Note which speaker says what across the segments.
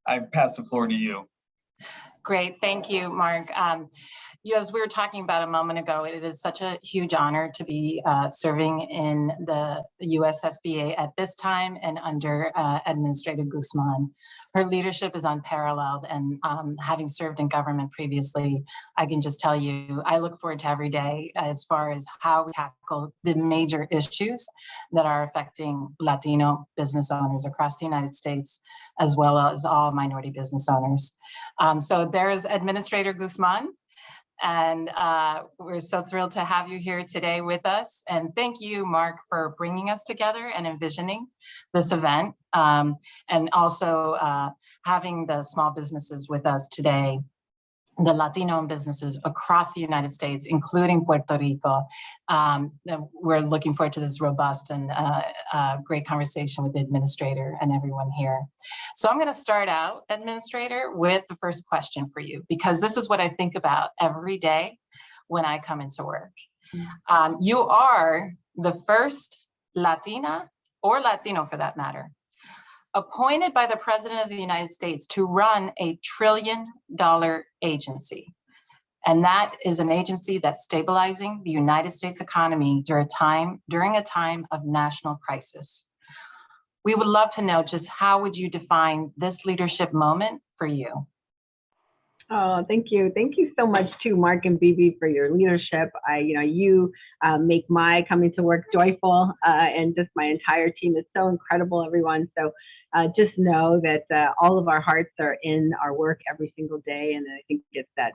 Speaker 1: I pass the floor to you.
Speaker 2: Great, thank you, Mark. As we were talking about a moment ago, it is such a huge honor to be serving in the US SBA at this time and under Administrator Guzman. Her leadership is unparalleled, and having served in government previously, I can just tell you, I look forward to every day as far as how we tackle the major issues that are affecting Latino business owners across the United States, as well as all minority business owners. So there's Administrator Guzman. And we're so thrilled to have you here today with us. And thank you, Mark, for bringing us together and envisioning this event. And also having the small businesses with us today, the Latino businesses across the United States, including Puerto Rico. We're looking forward to this robust and great conversation with the administrator and everyone here. So I'm going to start out, Administrator, with the first question for you, because this is what I think about every day when I come into work. You are the first Latina, or Latino for that matter, appointed by the President of the United States to run a $1 trillion agency. And that is an agency that's stabilizing the United States economy during a time of national crisis. We would love to know just how would you define this leadership moment for you?
Speaker 3: Oh, thank you. Thank you so much to Mark and Bibi for your leadership. You make my coming to work joyful, and just my entire team is so incredible, everyone. So just know that all of our hearts are in our work every single day. And I think it's that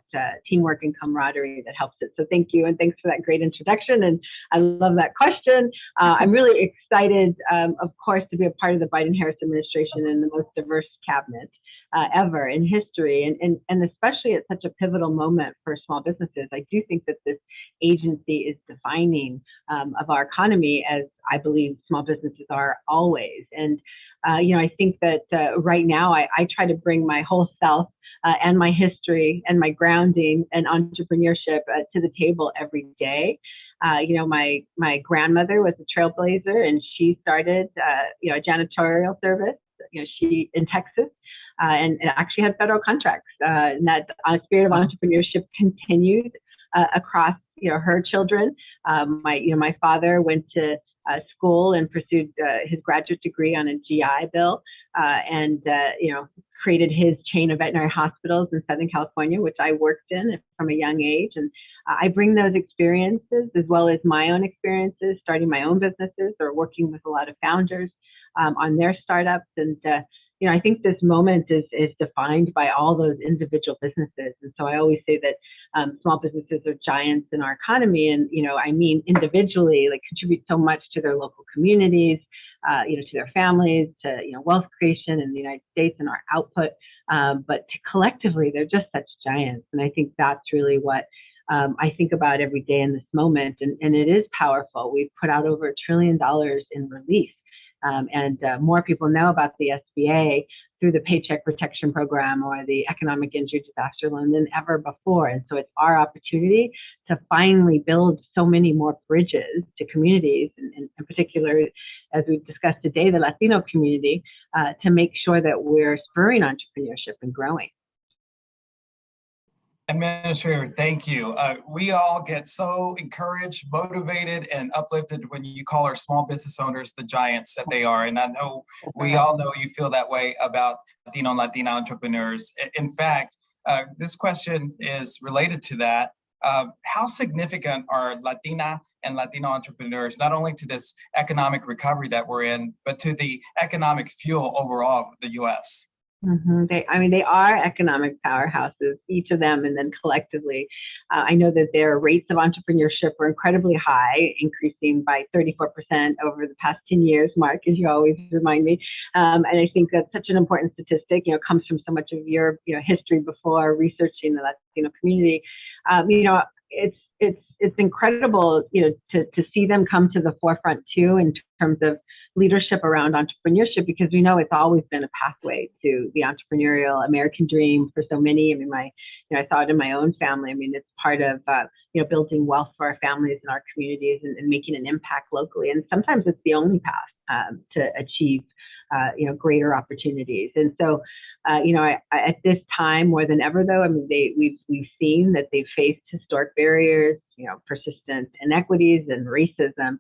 Speaker 3: teamwork and camaraderie that helps it. So thank you. And thanks for that great introduction. And I love that question. I'm really excited, of course, to be a part of the Biden-Harris administration and the most diverse cabinet ever in history, and especially at such a pivotal moment for small businesses. I do think that this agency is defining of our economy, as I believe small businesses are always. And I think that right now I try to bring my whole self and my history and my grounding and entrepreneurship to the table every day. My grandmother was a trailblazer, and she started a janitorial service she in Texas. And actually had federal contracts, and that spirit of entrepreneurship continued across her children. My father went to school and pursued his graduate degree on a GI Bill, and created his chain of veterinary hospitals in Southern California, which I worked in from a young age. And I bring those experiences, as well as my own experiences, starting my own businesses or working with a lot of founders on their startups. And I think this moment is defined by all those individual businesses. And so I always say that small businesses are giants in our economy. And, I mean, individually, contribute so much to their local communities, to their families, to, wealth creation in the United States and our output. But collectively, they're just such giants. And I think that's really what I think about every day in this moment. And it is powerful. We've put out over $1 trillion in relief. And more people know about the SBA through the Paycheck Protection Program or the Economic Injury Disaster Loan than ever before. And so it's our opportunity to finally build so many more bridges to communities, and in particular, as we've discussed today, the Latino community, to make sure that we're spurring entrepreneurship and growing.
Speaker 1: Administrator, thank you. We all get so encouraged, motivated, and uplifted when you call our small business owners the giants that they are. And I know we all know you feel that way about Latino and Latina entrepreneurs. In fact, this question is related to that. How significant are Latina and Latino entrepreneurs, not only to this economic recovery that we're in, but to the economic fuel overall of the U.S.?
Speaker 3: Mm-hmm. They are economic powerhouses, each of them, and then collectively. I know that their rates of entrepreneurship were incredibly high, increasing by 34% over the past 10 years, Mark, as you always remind me. And I think that's such an important statistic, comes from so much of your history before researching the Latino community. It's incredible, to see them come to the forefront too, in terms of leadership around entrepreneurship, because we know it's always been a pathway to the entrepreneurial American dream for so many. I mean, I saw it in my own family. I mean, it's part of, building wealth for our families and our communities, and making an impact locally. And sometimes it's the only path to achieve greater opportunities. And so, at this time more than ever, though, I mean, we've seen that they've faced historic barriers, persistent inequities and racism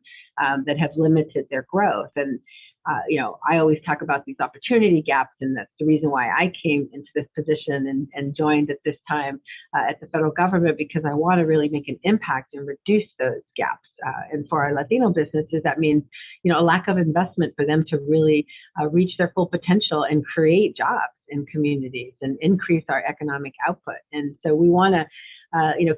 Speaker 3: that have limited their growth. And I always talk about these opportunity gaps, and that's the reason why I came into this position and joined at this time at the federal government, because I want to really make an impact and reduce those gaps. And for our Latino businesses, that means, a lack of investment for them to really reach their full potential and create jobs in communities and increase our economic output. And so we want to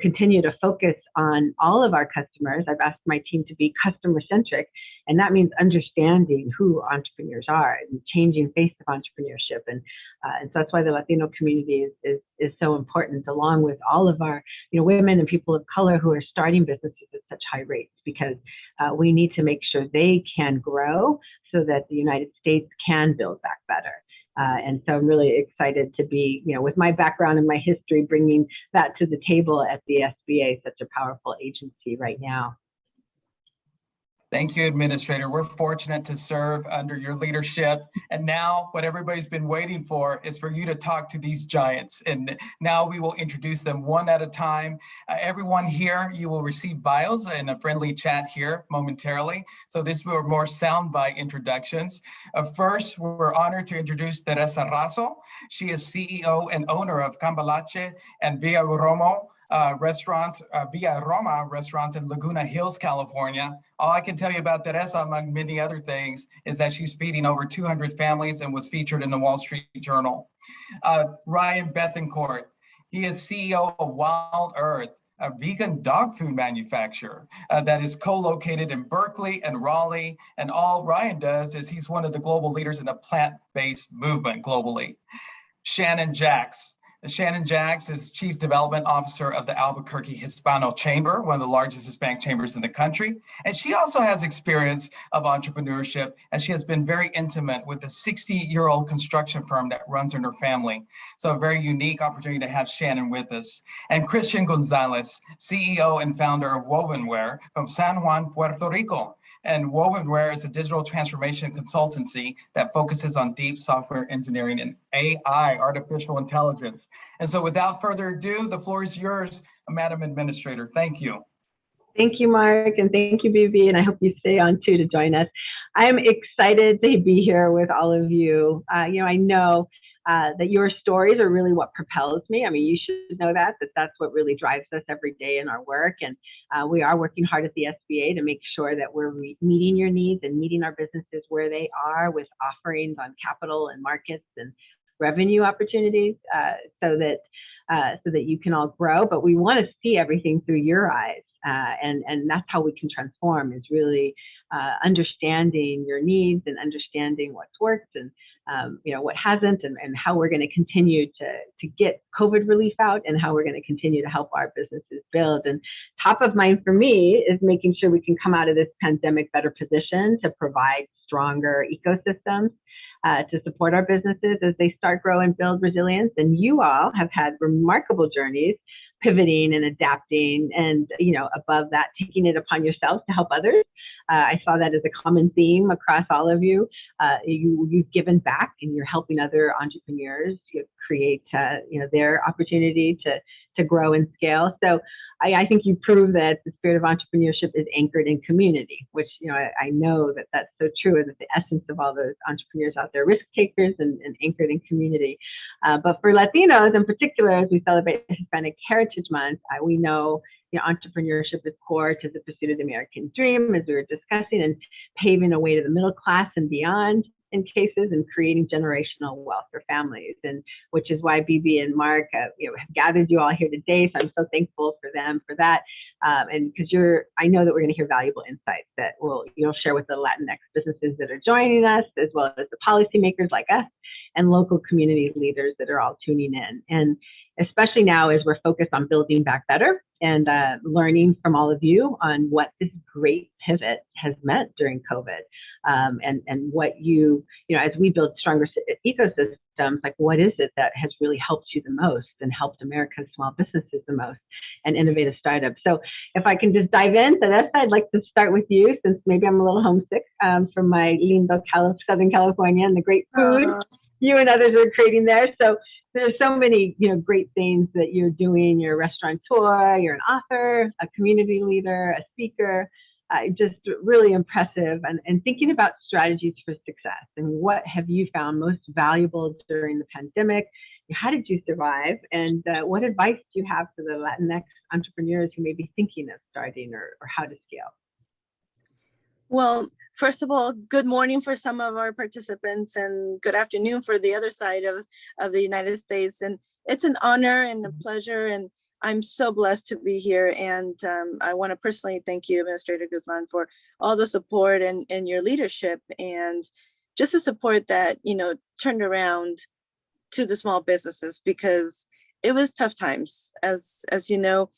Speaker 3: continue to focus on all of our customers. I've asked my team to be customer centric, and that means understanding who entrepreneurs are and changing face of entrepreneurship. And so that's why the Latino community is so important, along with all of our women and people of color who are starting businesses at such high rates, because we need to make sure they can grow so that the United States can build back better. And so I'm really excited to be, with my background and my history, bringing that to the table at the SBA, such a powerful agency right now.
Speaker 1: Thank you, Administrator. We're fortunate to serve under your leadership. And now what everybody's been waiting for is for you to talk to these giants. And now we will introduce them one at a time. Everyone here, you will receive bios in a friendly chat here momentarily. So this will be more soundbite introductions. First, we're honored to introduce Teresa Razo. She is CEO and owner of Cambalache and Villa Roma restaurants in Laguna Hills, California. All I can tell you about Teresa, among many other things, is that she's feeding over 200 families and was featured in the Wall Street Journal. Ryan Bethencourt, he is CEO of Wild Earth, a vegan dog food manufacturer that is co-located in Berkeley and Raleigh. And all Ryan does is he's one of the global leaders in the plant-based movement globally. Shannon Jacks. Shannon Jacks is Chief Development Officer of the Albuquerque Hispano Chamber, one of the largest Hispanic chambers in the country. And she also has experience of entrepreneurship, and she has been very intimate with the 60-year-old construction firm that runs in her family. So a very unique opportunity to have Shannon with us. And Christian Gonzalez, CEO and founder of Wovenware from San Juan, Puerto Rico. And Wovenware is a digital transformation consultancy that focuses on deep software engineering and AI, artificial intelligence. And so without further ado, the floor is yours, Madam Administrator. Thank you.
Speaker 3: Thank you, Mark, and thank you, Bibi, and I hope you stay on too to join us. I'm excited to be here with all of you. I know that your stories are really what propels me. I mean, you should know that's what really drives us every day in our work. And we are working hard at the SBA to make sure that we're meeting your needs and meeting our businesses where they are with offerings on capital and markets and revenue opportunities so that you can all grow. But we want to see everything through your eyes. And that's how we can transform, is really understanding your needs and understanding what's worked and what hasn't, and how we're going to continue to get COVID relief out, and how we're going to continue to help our businesses build. And top of mind for me is making sure we can come out of this pandemic better positioned to provide stronger ecosystems to support our businesses as they start, grow, and build resilience. And you all have had remarkable journeys pivoting and adapting, and above that, taking it upon yourselves to help others. I saw that as a common theme across all of you. You've given back, and you're helping other entrepreneurs create their opportunity to grow and scale. So I think you prove that the spirit of entrepreneurship is anchored in community, which I know that that's so true, and that the essence of all those entrepreneurs out there, risk takers and anchored in community. But for Latinos in particular, as we celebrate Hispanic Heritage Month, we know entrepreneurship is core to the pursuit of the American dream, as we were discussing, and paving a way to the middle class and beyond in cases, and creating generational wealth for families. And which is why Bibi and Mark have gathered you all here today. So I'm so thankful for them for that. And because I know that we're going to hear valuable insights that you'll share with the Latinx businesses that are joining us, as well as the policymakers like us and local community leaders that are all tuning in. And especially now, as we're focused on building back better, and learning from all of you on what this great pivot has meant during COVID, and what as we build stronger ecosystems, like what is it that has really helped you the most and helped America's small businesses the most and innovative startups. So if I can just dive in, Vanessa, I'd like to start with you, since maybe I'm a little homesick from my lindo Southern California and the great food you and others are creating there. So there's so many, great things that you're doing. You're a restaurateur, you're an author, a community leader, a speaker, just really impressive. And thinking about strategies for success. I mean, what have you found most valuable during the pandemic? How did you survive? And what advice do you have for the Latinx entrepreneurs who may be thinking of starting or how to scale?
Speaker 4: Well, first of all, good morning for some of our participants and good afternoon for the other side of the United States. And it's an honor and a pleasure. And I'm so blessed to be here. And I want to personally thank you, Administrator Guzman, for all the support and your leadership and just the support that, turned around to the small businesses, because it was tough times. As you know,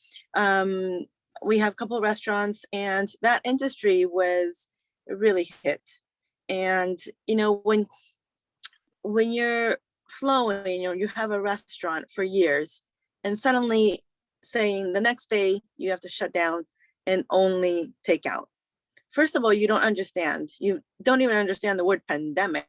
Speaker 4: we have a couple of restaurants and that industry was really hit. And, when you're flowing, you have a restaurant for years and suddenly saying the next day you have to shut down and only take out. First of all, you don't understand. You don't even understand the word pandemic.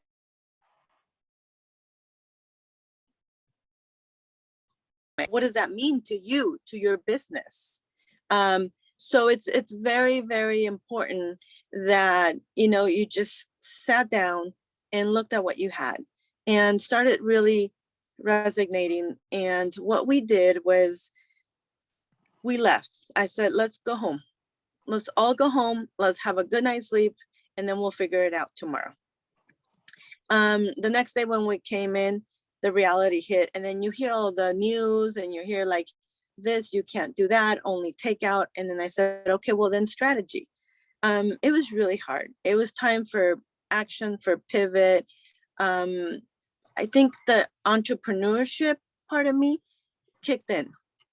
Speaker 4: What does that mean to you, to your business? So it's very, very important that, you just sat down and looked at what you had and started really resignating. And what we did was we left. I said, let's go home. Let's all go home. Let's have a good night's sleep, and then we'll figure it out tomorrow. The next day when we came in, the reality hit, and then you hear all the news and you hear like this, you can't do that, only takeout. And then I said, okay, well then strategy. It was really hard. It was time for action, for pivot. I think the entrepreneurship part of me kicked in,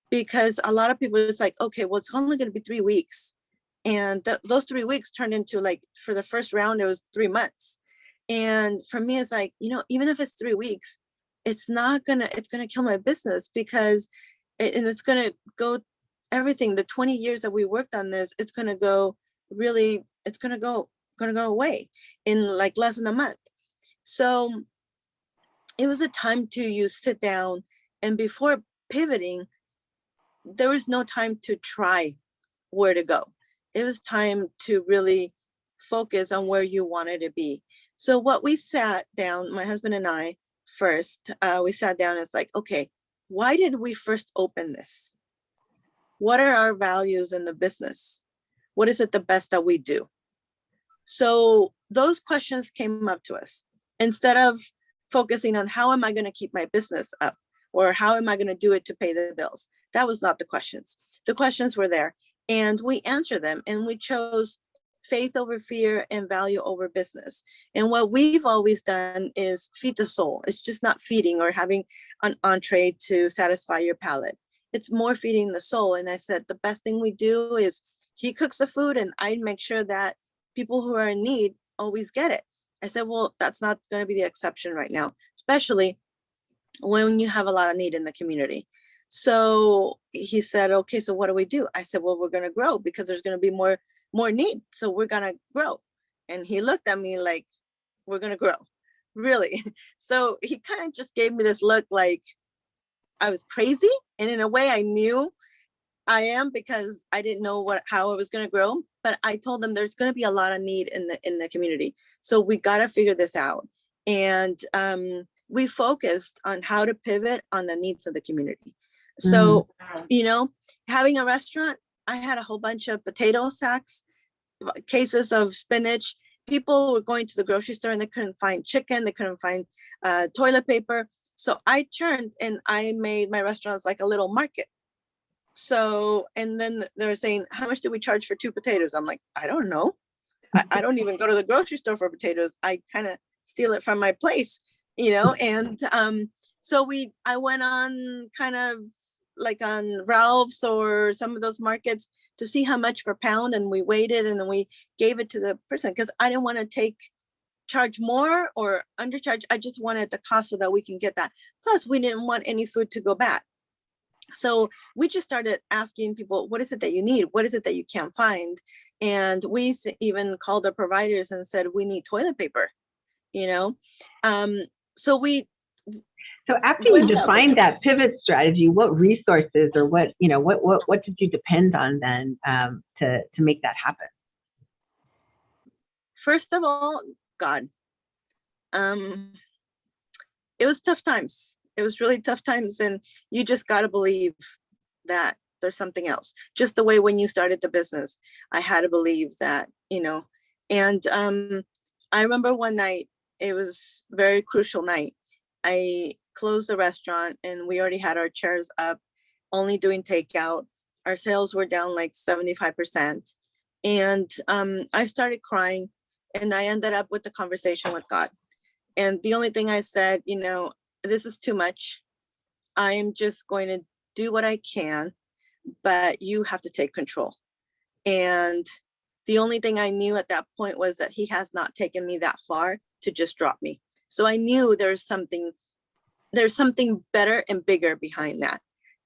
Speaker 4: because a lot of people was like, okay, well, it's only going to be 3 weeks. And those 3 weeks turned into, like, for the first round, it was 3 months. And for me, it's like, even if it's 3 weeks, it's going to kill my business, because it's going to go, everything, the 20 years that we worked on this, it's going to go away in like less than a month. So it was a time to sit down, and before pivoting, there was no time to try where to go. It was time to really focus on where you wanted to be. So what we sat down, my husband and I, first, we sat down and it's like, okay, why did we first open this? What are our values in the business? What is it the best that we do? So those questions came up to us. Instead of focusing on how am I going to keep my business up, or how am I going to do it to pay the bills? That was not the questions. The questions were there, and we answered them, and we chose faith over fear and value over business. And what we've always done is feed the soul. It's just not feeding or having an entree to satisfy your palate. It's more feeding the soul. And I said, the best thing we do is he cooks the food and I make sure that people who are in need always get it. I said, well, that's not going to be the exception right now, especially when you have a lot of need in the community. So he said, okay, so what do we do? I said, well, we're going to grow, because there's going to be more need. So we're going to grow. And he looked at me like, we're going to grow, really? So he kind of just gave me this look like I was crazy. And in a way I knew I am, because I didn't know how it was going to grow. But I told them there's going to be a lot of need in the community. So we got to figure this out. And we focused on how to pivot on the needs of the community. So, having a restaurant, I had a whole bunch of potato sacks, cases of spinach. People were going to the grocery store and they couldn't find chicken. They couldn't find toilet paper. So I turned and I made my restaurants like a little market. So, and then they were saying, how much do we charge for 2 potatoes? I'm like, I don't know. I don't even go to the grocery store for potatoes. I kind of steal it from my place, and so I went on kind of like on Ralph's or some of those markets to see how much per pound, and we weighed it and then we gave it to the person because I didn't want to charge more or undercharge. I just wanted the cost so that we can get that. Plus, we didn't want any food to go bad. So we just started asking people, what is it that you need? What is it that you can't find? And we even called our providers and said, we need toilet paper, you know? So
Speaker 3: after you defined that pivot strategy, what resources or what did you depend on then to make that happen?
Speaker 4: First of all, God. It was tough times. It was really tough times, and you just got to believe that there's something else. Just the way when you started the business, I had to believe that, and I remember one night, it was a very crucial night. I closed the restaurant and we already had our chairs up, only doing takeout. Our sales were down like 75%. And I started crying, and I ended up with the conversation with God. And the only thing I said, this is too much. I am just going to do what I can, but you have to take control. And the only thing I knew at that point was that he has not taken me that far to just drop me. So I knew there's something better and bigger behind that.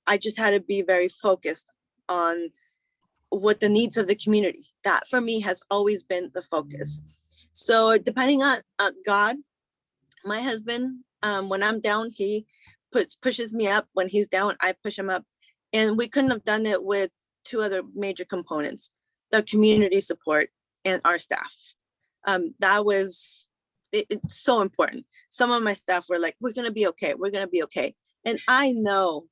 Speaker 4: I just had to be very focused on what the needs of the community. That for me has always been the focus. So depending on God, my husband, when I'm down, he pushes me up. When he's down, I push him up. And we couldn't have done it with two other major components, the community support and our staff. That was, it's so important. Some of my staff were like, we're going to be okay. We're going to be okay. And I know,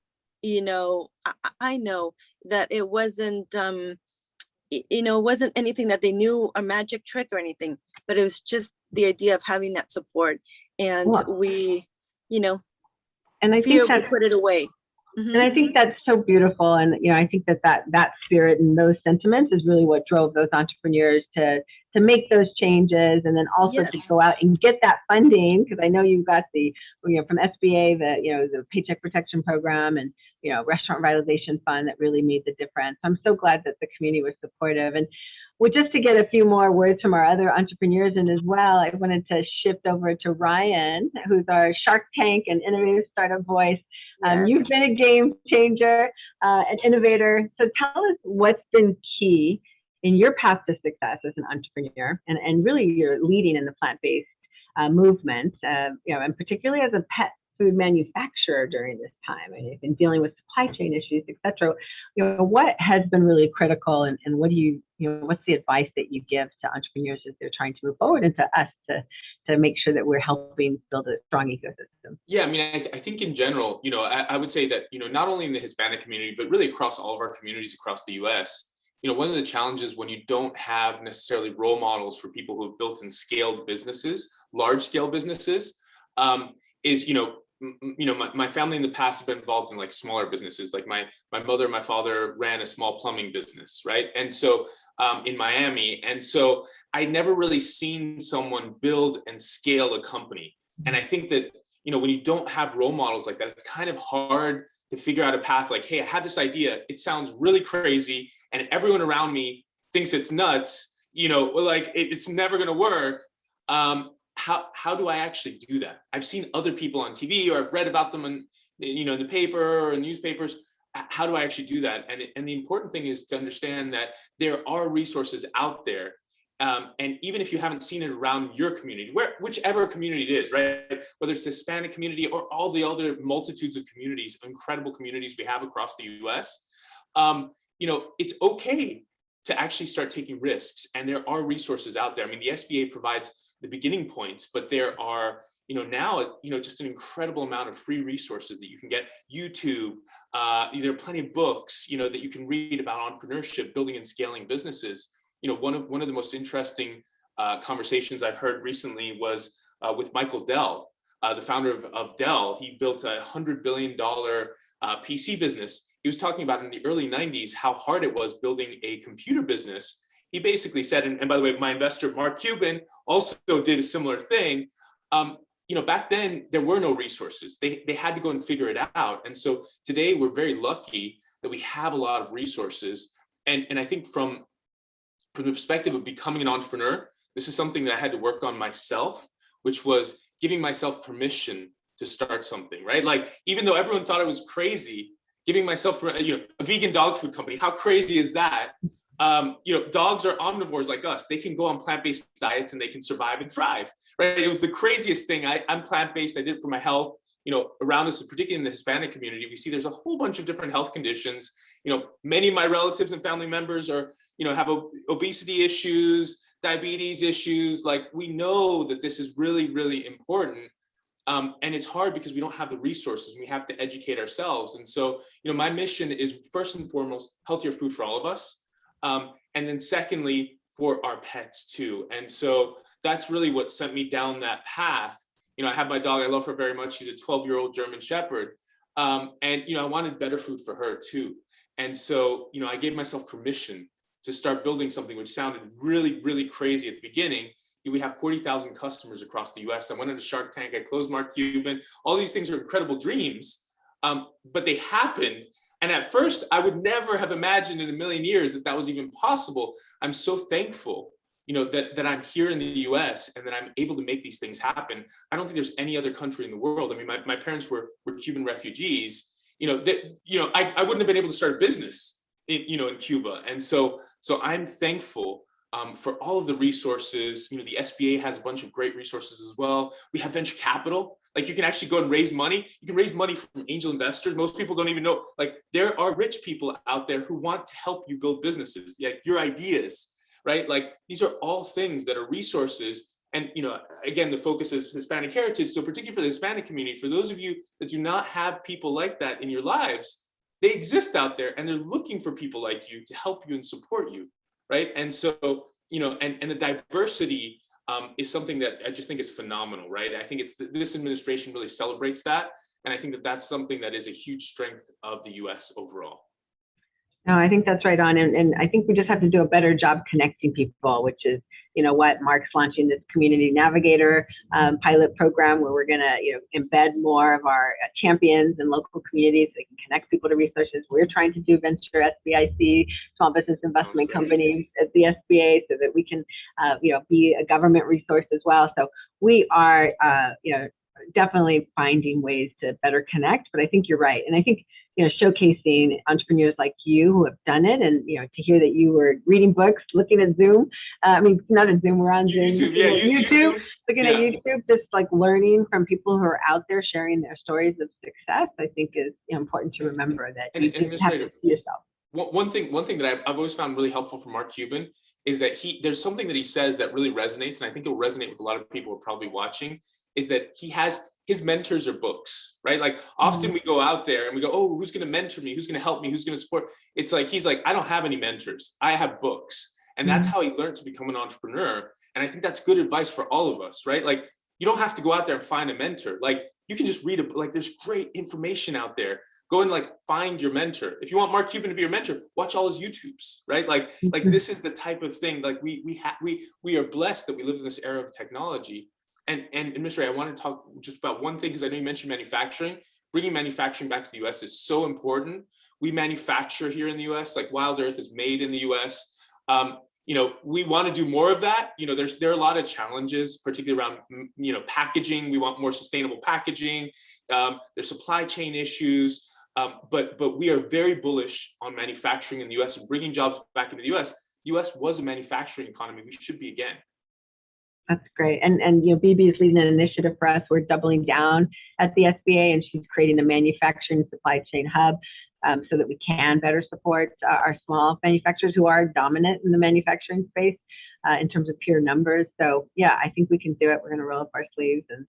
Speaker 4: I know that it wasn't, wasn't anything that they knew, a magic trick or anything, but it was just the idea of having that support. And we,
Speaker 3: and I
Speaker 4: fear,
Speaker 3: think
Speaker 4: we put it away. Mm-hmm.
Speaker 3: And I think that's so beautiful. And, I think that spirit and those sentiments is really what drove those entrepreneurs to make those changes, and then also to go out and get that funding. Because I know you've got the, from SBA, the Paycheck Protection Program and, Restaurant Revitalization Fund that really made the difference. I'm so glad that the community was supportive. And just to get a few more words from our other entrepreneurs in as well, I wanted to shift over to Ryan, who's our Shark Tank and Innovative Startup Voice. You've been a game changer, an innovator. So tell us what's been key in your path to success as an entrepreneur, and really you're leading in the plant-based movement, and particularly as a pet food manufacturer during this time. And you've been dealing with supply chain issues, et cetera. What has been really critical, and what do you, what's the advice that you give to entrepreneurs as they're trying to move forward, and to us to make sure that we're helping build a strong ecosystem?
Speaker 5: Yeah, I mean, I think in general, I would say that, not only in the Hispanic community, but really across all of our communities across the US, one of the challenges when you don't have necessarily role models for people who have built and scaled businesses, large scale businesses, is, my family in the past have been involved in like smaller businesses. Like my mother and my father ran a small plumbing business, right? And so in Miami. And so I never really seen someone build and scale a company. And I think that, when you don't have role models like that, it's kind of hard to figure out a path like, hey, I have this idea. It sounds really crazy, and everyone around me thinks it's nuts, like it's never going to work. How do I actually do that? I've seen other people on TV, or I've read about them in the paper or newspapers. How do I actually do that? And the important thing is to understand that there are resources out there. And even if you haven't seen it around your community, whichever community it is, right? Whether it's the Hispanic community or all the other multitudes of communities, incredible communities we have across the US, it's okay to actually start taking risks. And there are resources out there. I mean, the SBA provides the beginning points, but there are, now, just an incredible amount of free resources that you can get. YouTube, there are plenty of books, that you can read about entrepreneurship, building and scaling businesses. One of the most interesting conversations I've heard recently was with Michael Dell, the founder of Dell. He built a $100 billion PC business. He was talking about in the early 90s how hard it was building a computer business. He basically said, and by the way, my investor, Mark Cuban, also did a similar thing. back then there were no resources. They had to go and figure it out. And so today we're very lucky that we have a lot of resources. And I think from the perspective of becoming an entrepreneur, this is something that I had to work on myself, which was giving myself permission to start something, right? Like, even though everyone thought I was crazy, giving myself, a vegan dog food company, how crazy is that? Dogs are omnivores like us. They can go on plant-based diets and they can survive and thrive, right? It was the craziest thing. I'm plant-based. I did it for my health. Around us, particularly in the Hispanic community, we see there's a whole bunch of different health conditions. Many of my relatives and family members are, have obesity issues, diabetes issues. Like, we know that this is really, really important. And it's hard because we don't have the resources. We have to educate ourselves. And so, my mission is first and foremost, healthier food for all of us. And then secondly, for our pets too. And so that's really what sent me down that path. I have my dog. I love her very much. She's a 12-year-old German Shepherd. And, I wanted better food for her too. And so, I gave myself permission to start building something which sounded really, really crazy at the beginning. We have 40,000 customers across the US. I went into Shark Tank. I closed Mark Cuban. All these things are incredible dreams, but they happened. And at first, I would never have imagined in a million years that was even possible. I'm so thankful, that I'm here in the US and that I'm able to make these things happen. I don't think there's any other country in the world. I mean, my parents were Cuban refugees. I wouldn't have been able to start a business in Cuba. And so I'm thankful for all of the resources. The SBA has a bunch of great resources as well. We have venture capital. Like, you can actually go and raise money. You can raise money from angel investors. Most people don't even know, like, there are rich people out there who want to help you build businesses, your ideas, right? Like, these are all things that are resources. And, again, the focus is Hispanic heritage. So particularly for the Hispanic community, for those of you that do not have people like that in your lives, they exist out there and they're looking for people like you to help you and support you, right? And so, and the diversity is something that I just think is phenomenal, right? I think this administration really celebrates that. And I think that that's something that is a huge strength of the US overall.
Speaker 3: No, I think that's right on. And I think we just have to do a better job connecting people, which is, what Mark's launching this community navigator pilot program where we're going to, embed more of our champions in local communities so they can connect people to resources. We're trying to do venture SBIC, small business investment companies at the SBA so that we can, be a government resource as well. So we are, definitely finding ways to better connect, but I think you're right. And I think, showcasing entrepreneurs like you who have done it, and, to hear that you were reading books, looking at Zoom, not at Zoom, we're on Zoom, YouTube, looking at YouTube, just like learning from people who are out there sharing their stories of success, I think is important to remember that you just have to see yourself.
Speaker 5: One thing that I've always found really helpful from Mark Cuban is that there's something that he says that really resonates, and I think it will resonate with a lot of people who are probably watching, is that his mentors are books, right? Like, often we go out there and we go, oh, who's going to mentor me? Who's going to help me? Who's going to support? It's like, he's like, I don't have any mentors. I have books. And that's how he learned to become an entrepreneur. And I think that's good advice for all of us, right? Like, you don't have to go out there and find a mentor. Like, you can just read there's great information out there. Go and find your mentor. If you want Mark Cuban to be your mentor, watch all his YouTubes, right? Like this is the type of thing, like we are blessed that we live in this era of technology. And Mr. Ray, I want to talk just about one thing, because I know you mentioned manufacturing. Bringing manufacturing back to the US is so important. We manufacture here in the US, like Wild Earth is made in the US. We want to do more of that. There are a lot of challenges, particularly around, packaging. We want more sustainable packaging. There's supply chain issues, but we are very bullish on manufacturing in the US and bringing jobs back into the US. The US was a manufacturing economy. We should be again.
Speaker 3: That's great. And BB is leading an initiative for us. We're doubling down at the SBA, and she's creating a manufacturing supply chain hub so that we can better support our small manufacturers who are dominant in the manufacturing space in terms of pure numbers. So yeah, I think we can do it. We're going to roll up our sleeves, and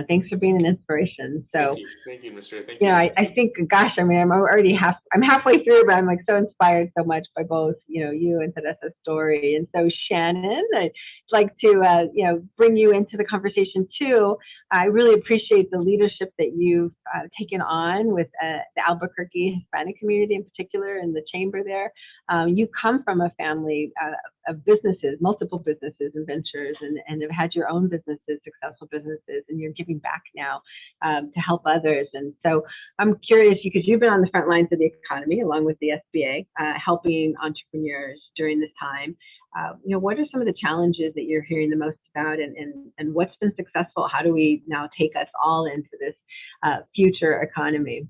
Speaker 3: thanks for being an inspiration. So
Speaker 5: thank you, Mr. Thank you.
Speaker 3: I think, gosh, I'm halfway through, but I'm so inspired so much by both, you and Teresa's story. And so Shannon, I'd like to, bring you into the conversation too. I really appreciate the leadership that you've taken on with the Albuquerque Hispanic community in particular, and the chamber there. You come from a family of businesses, multiple businesses and ventures, and have had your own businesses, successful businesses, and you're giving back now to help others. And so I'm curious, because you've been on the front lines of the economy along with the SBA, helping entrepreneurs during this time. What are some of the challenges that you're hearing the most about, and what's been successful? How do we now take us all into this future economy?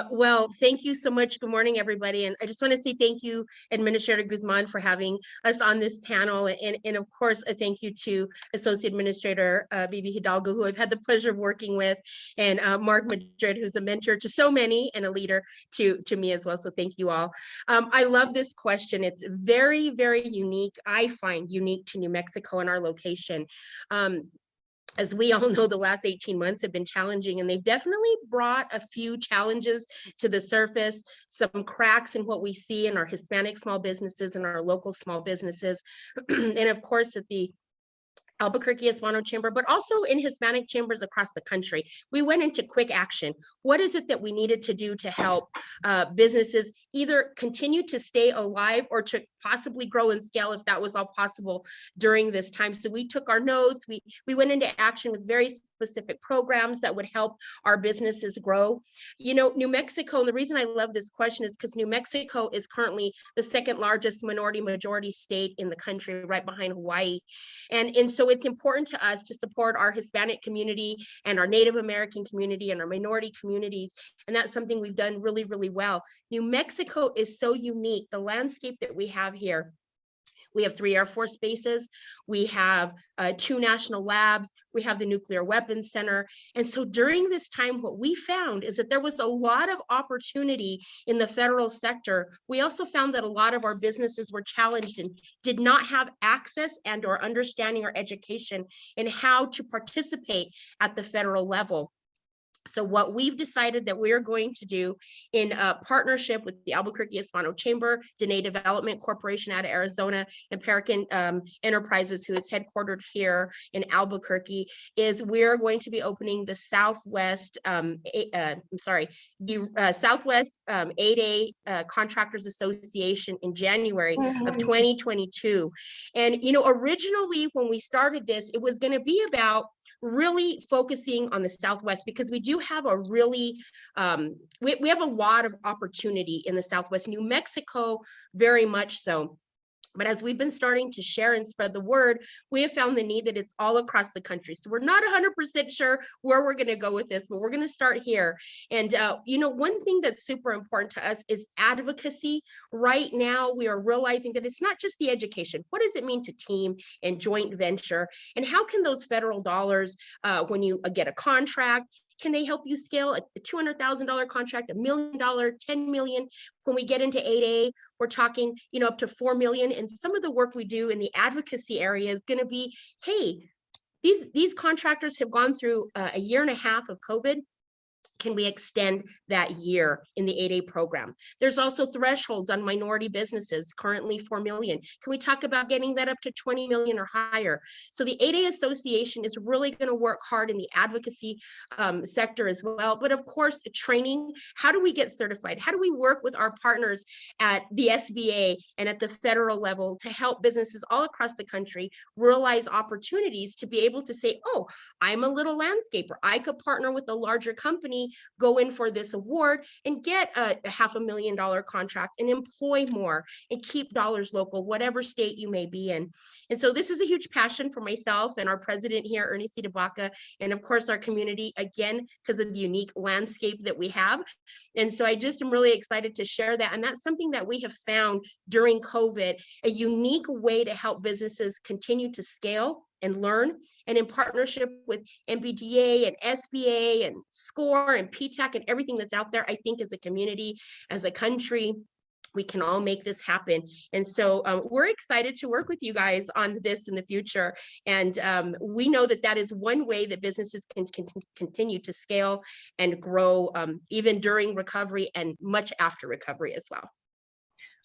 Speaker 6: Well, thank you so much. Good morning, everybody. And I just want to say thank you, Administrator Guzman, for having us on this panel. And of course, a thank you to Associate Administrator Bibi Hidalgo, who I've had the pleasure of working with, and Mark Madrid, who's a mentor to so many and a leader to me as well. So thank you all. I love this question. It's very, very unique. I find unique to New Mexico and our location. As we all know, the last 18 months have been challenging, and they've definitely brought a few challenges to the surface, some cracks in what we see in our Hispanic small businesses and our local small businesses. And of course, at the Albuquerque Hispano Chamber, but also in Hispanic chambers across the country. We went into quick action. What is it that we needed to do to help businesses either continue to stay alive or to possibly grow and scale, if that was all possible during this time? So we took our notes, we went into action with very specific programs that would help our businesses grow. New Mexico, and the reason I love this question is because New Mexico is currently the second largest majority state in the country, right behind Hawaii. And so it's important to us to support our Hispanic community and our Native American community and our minority communities. And that's something we've done really, really well. New Mexico is so unique. The landscape that we have here. We have 3 Air Force bases. We have 2 national labs. We have the Nuclear Weapons Center. And so during this time, what we found is that there was a lot of opportunity in the federal sector. We also found that a lot of our businesses were challenged and did not have access and or understanding or education in how to participate at the federal level. So what we've decided that we are going to do in partnership with the Albuquerque Hispano Chamber, Dene Development Corporation out of Arizona, and Perican Enterprises, who is headquartered here in Albuquerque, is we're going to be opening the Southwest, Southwest 8A Contractors Association in January of 2022. And, originally when we started this, it was going to be about really focusing on the Southwest, because we do have a really, we have a lot of opportunity in the Southwest, New Mexico, very much so. But as we've been starting to share and spread the word, we have found the need that it's all across the country. So we're not 100% sure where we're going to go with this, but we're going to start here. And, one thing that's super important to us is advocacy. Right now, we are realizing that it's not just the education. What does it mean to team and joint venture? And how can those federal dollars, when you get a contract, can they help you scale a $200,000 contract, $1 million, $10 million? When we get into 8A, we're talking, up to $4 million. And some of the work we do in the advocacy area is going to be, hey, these contractors have gone through a year and a half of COVID. Can we extend that year in the 8A program? There's also thresholds on minority businesses, currently 4 million. Can we talk about getting that up to 20 million or higher? So the 8A Association is really going to work hard in the advocacy sector as well. But of course, training, how do we get certified? How do we work with our partners at the SBA and at the federal level to help businesses all across the country realize opportunities to be able to say, oh, I'm a little landscaper. I could partner with a larger company, go in for this award and get a $500,000 contract and employ more and keep dollars local, whatever state you may be in. And so this is a huge passion for myself and our president here, Ernie C. DeBaca, and of course our community, again, because of the unique landscape that we have. And so I just am really excited to share that. And that's something that we have found during COVID, a unique way to help businesses continue to scale and learn. And in partnership with MBDA and SBA and SCORE and PTAC and everything that's out there, I think as a community, as a country, we can all make this happen. And so we're excited to work with you guys on this in the future. And we know that that is one way that businesses can continue to scale and grow even during recovery and much after recovery as well.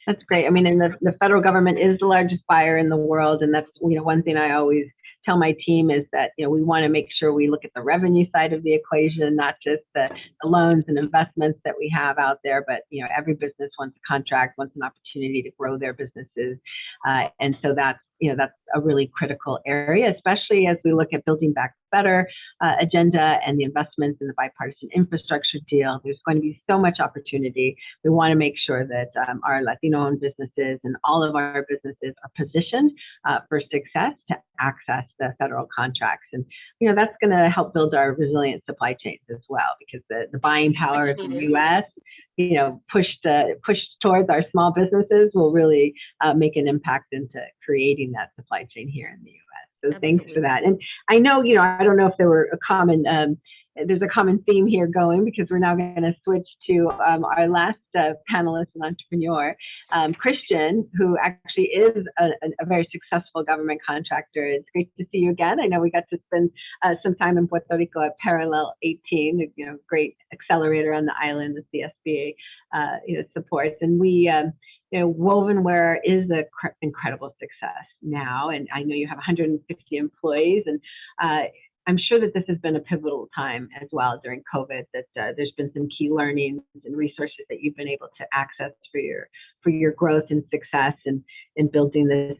Speaker 3: That's great. I mean, and the federal government is the largest buyer in the world. And that's, one thing I always tell my team is that, we want to make sure we look at the revenue side of the equation, not just the loans and investments that we have out there, but, every business wants a contract, wants an opportunity to grow their businesses. And so that's that's a really critical area, especially as we look at building back better agenda and the investments in the bipartisan infrastructure deal. There's going to be so much opportunity. We want to make sure that our Latino-owned businesses and all of our businesses are positioned for success to access the federal contracts. And, that's going to help build our resilient supply chains as well, because the buying power of the U.S., pushed towards our small businesses will really make an impact into creating that supply chain here in the U.S. So
Speaker 6: Absolutely.
Speaker 3: Thanks for that. And I know, I don't know if there were there's a common theme here going, because we're now going to switch to our last panelist and entrepreneur, Christian, who actually is a very successful government contractor. It's great to see you again. I know we got to spend some time in Puerto Rico at Parallel 18, great accelerator on the island that the SBA supports. And we, Wovenware is an incredible success now. And I know you have 150 employees, and I'm sure that this has been a pivotal time as well during COVID, that there's been some key learnings and resources that you've been able to access for your growth and success in building this,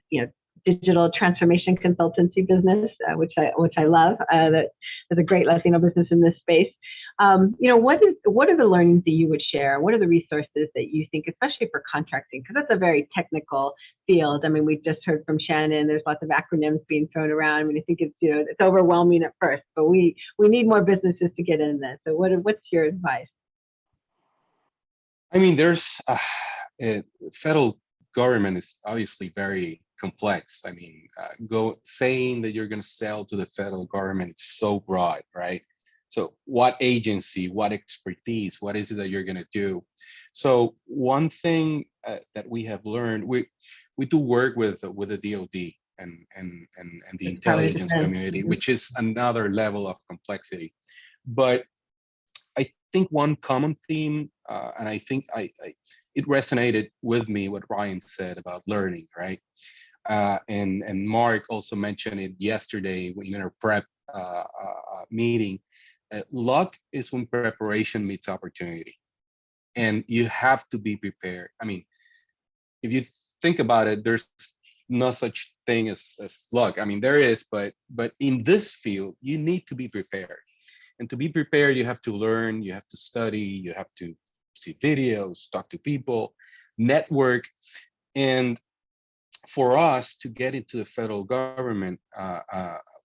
Speaker 3: digital transformation consultancy business, which I love. That is a great Latino business in this space. What are the learnings that you would share? What are the resources that you think, especially for contracting, because that's a very technical field. I mean, we just heard from Shannon, there's lots of acronyms being thrown around. I mean, I think it's, it's overwhelming at first, but we need more businesses to get in this. So what's your advice?
Speaker 7: I mean, there's federal government is obviously very complex. I mean, saying that you're going to sell to the federal government, it's so broad, right? So what agency, what expertise, what is it that you're going to do? So one thing that we have learned, we do work with the DoD and the intelligence community, which is another level of complexity. But I think one common theme, and I think it resonated with me what Ryan said about learning, right? And Mark also mentioned it yesterday in our prep meeting. Luck is when preparation meets opportunity, and you have to be prepared. I mean, if you think about it, there's no such thing as luck. I mean, there is, but in this field, you need to be prepared. And to be prepared, you have to learn, you have to study, you have to see videos, talk to people, network. And for us to get into the federal government,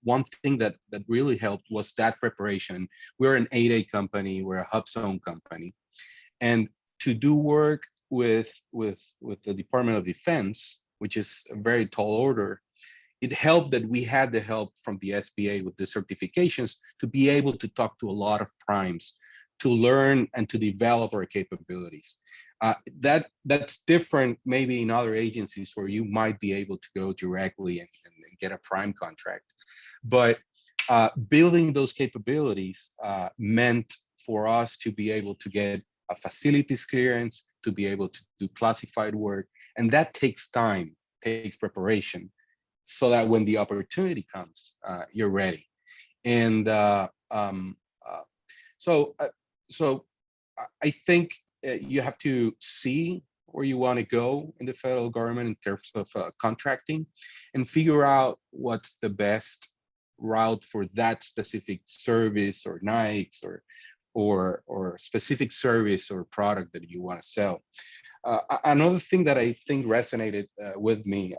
Speaker 7: one thing that really helped was that preparation. We're an 8A company, we're a hub zone company. And to do work with the Department of Defense, which is a very tall order, it helped that we had the help from the SBA with the certifications to be able to talk to a lot of primes, to learn and to develop our capabilities. That's different maybe in other agencies where you might be able to go directly and get a prime contract. But building those capabilities meant for us to be able to get a facilities clearance, to be able to do classified work. And that takes time, takes preparation, so that when the opportunity comes, you're ready. And so I think you have to see where you want to go in the federal government in terms of contracting, and figure out what's the best route for that specific service or nights or specific service or product that you want to sell. Another thing that I think resonated with me,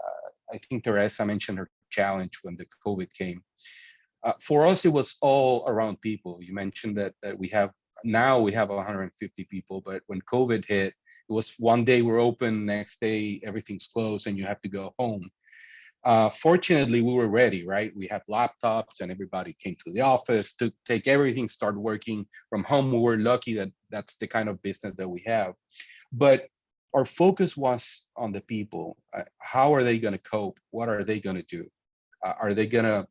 Speaker 7: I think Teresa mentioned her challenge when the COVID came. For us, it was all around people. You mentioned that we have 150 people, but when COVID hit, it was one day we're open, next day everything's closed and you have to go home. Fortunately, we were ready, right? We had laptops and everybody came to the office to take everything, start working from home. We were lucky that that's the kind of business that we have. But our focus was on the people. How are they going to cope? What are they going to do? Are they going to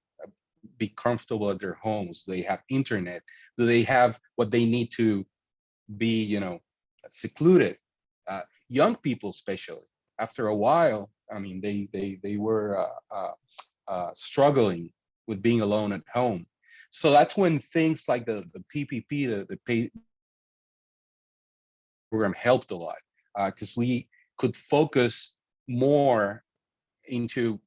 Speaker 7: be comfortable at their homes? Do they have internet? Do they have what they need to be, secluded? Young people, especially, after a while, I mean, they were struggling with being alone at home. So that's when things like the PPP, the pay program, helped a lot, because we could focus more into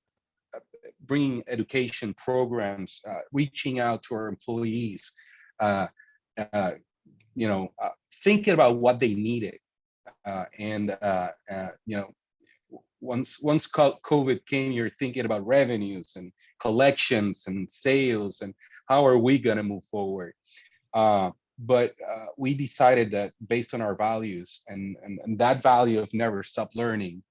Speaker 7: bringing education programs, reaching out to our employees, thinking about what they needed. Once COVID came, you're thinking about revenues and collections and sales and how are we going to move forward. But we decided that based on our values and that value of never stop learning,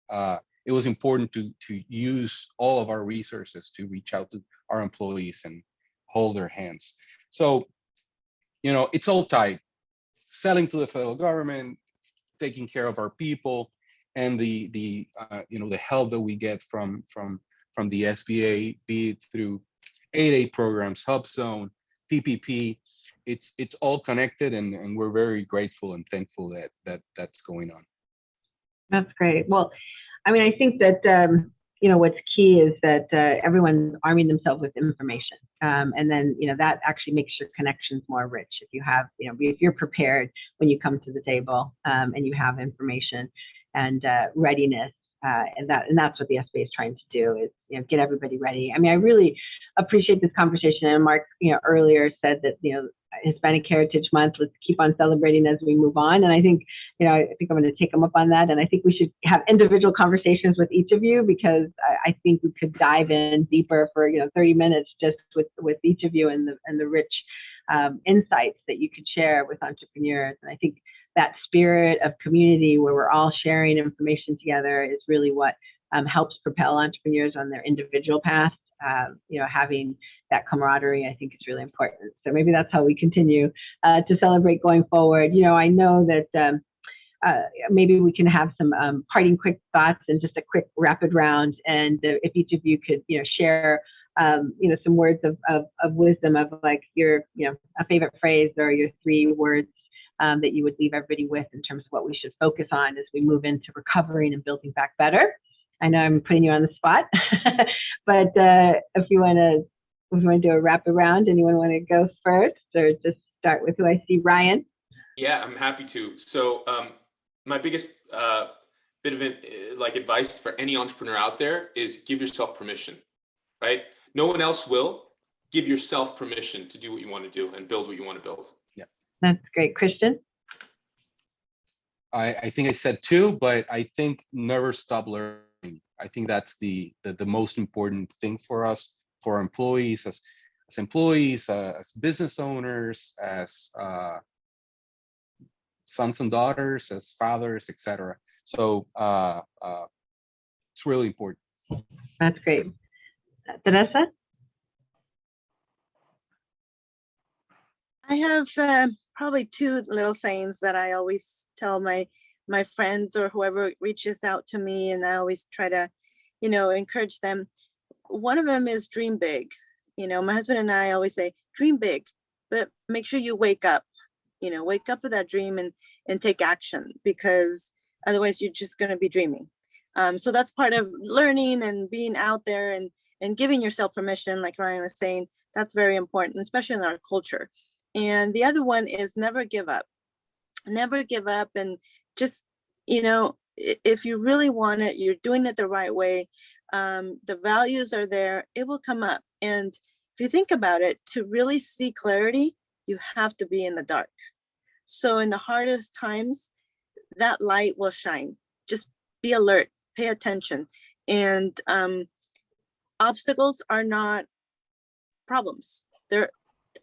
Speaker 7: it was important to use all of our resources to reach out to our employees and hold their hands. So, it's all tied. Selling to the federal government, taking care of our people, and the help that we get from the SBA, be it through 8A programs, Hub Zone, PPP. It's all connected, and we're very grateful and thankful that that's going on.
Speaker 3: That's great. Well, I mean, I think that what's key is that everyone's arming themselves with information, and then that actually makes your connections more rich. If you have, if you're prepared when you come to the table, and you have information and readiness, and that's what the SBA is trying to do, is get everybody ready. I mean, I really appreciate this conversation. And Mark, earlier said that Hispanic Heritage Month, let's keep on celebrating as we move on. And I think, I think I'm going to take them up on that. And I think we should have individual conversations with each of you, because I think we could dive in deeper for 30 minutes just with each of you and the rich insights that you could share with entrepreneurs. And I think that spirit of community where we're all sharing information together is really what helps propel entrepreneurs on their individual path. Having that camaraderie, I think, is really important. So maybe that's how we continue to celebrate going forward. I know that maybe we can have some parting quick thoughts and just a quick rapid round. And if each of you could, share, some words of wisdom of like your, a favorite phrase or your 3 words that you would leave everybody with in terms of what we should focus on as we move into recovering and building back better. I know I'm putting you on the spot, but if you want to do a wrap around, anyone want to go first, or just start with who I see? Ryan?
Speaker 5: Yeah, I'm happy to. So my biggest bit of advice for any entrepreneur out there is give yourself permission, right? No one else will. Give yourself permission to do what you want to do and build what you want to build.
Speaker 7: Yeah,
Speaker 3: that's great. Christian?
Speaker 7: I think I said 2, but I think never stop learning. I think that's the most important thing for us, for employees, as employees, as business owners, as sons and daughters, as fathers, etc. So it's really important.
Speaker 3: That's great. Teresa?
Speaker 4: I have probably 2 little sayings that I always tell my friends or whoever reaches out to me, and I always try to, encourage them. One of them is dream big. My husband and I always say, dream big, but make sure you wake up, wake up with that dream and take action, because otherwise you're just going to be dreaming. So that's part of learning and being out there and giving yourself permission, like Ryan was saying. That's very important, especially in our culture. And the other one is never give up. Never give up, and just, if you really want it, you're doing it the right way. The values are there, it will come up. And if you think about it, to really see clarity, you have to be in the dark. So in the hardest times, that light will shine. Just be alert, pay attention. And obstacles are not problems. They're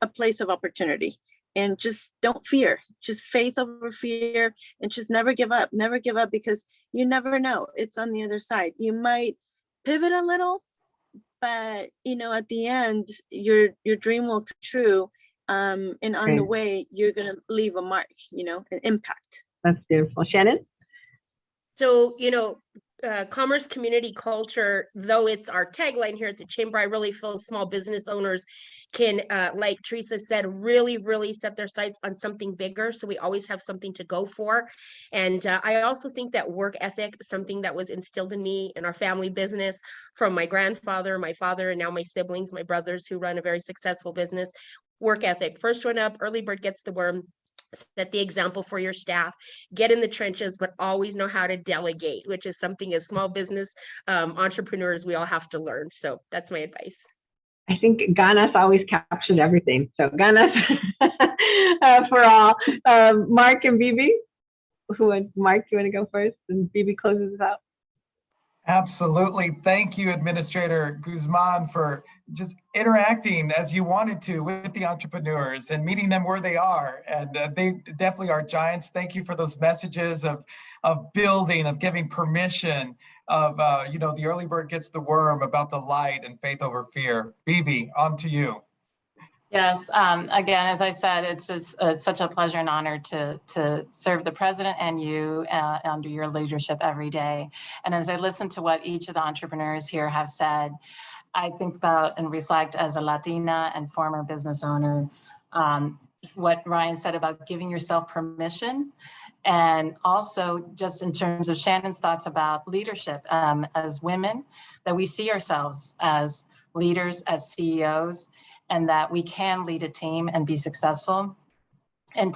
Speaker 4: a place of opportunity. And just don't fear, just faith over fear, and just never give up, because you never know. It's on the other side. You might pivot a little, but at the end, your dream will come true. And on the way, you're going to leave a mark, an impact.
Speaker 3: That's beautiful. Shannon?
Speaker 6: So, commerce, community, culture, though it's our tagline here at the Chamber, I really feel small business owners can, like Teresa said, really, really set their sights on something bigger. So we always have something to go for. And I also think that work ethic, something that was instilled in me in our family business from my grandfather, my father, and now my siblings, my brothers who run a very successful business. Work ethic, first one up, early bird gets the worm. set the example for your staff, get in the trenches, but always know how to delegate, which is something as small business entrepreneurs we all have to learn. So that's my advice.
Speaker 3: I think ganas always captured everything. So ganas for all. Mark and Bibi, Mark, you want to go first, and Bibi closes us out.
Speaker 1: Absolutely. Thank you, Administrator Guzman, for just interacting as you wanted to with the entrepreneurs and meeting them where they are. And they definitely are giants. Thank you for those messages of building, of giving permission, of, the early bird gets the worm, about the light and faith over fear. Bibi, on to you.
Speaker 2: Yes, again, as I said, it's such a pleasure and honor to serve the president and you under your leadership every day. And as I listen to what each of the entrepreneurs here have said, I think about and reflect as a Latina and former business owner, what Ryan said about giving yourself permission. And also just in terms of Shannon's thoughts about leadership as women, that we see ourselves as leaders, as CEOs, and that we can lead a team and be successful and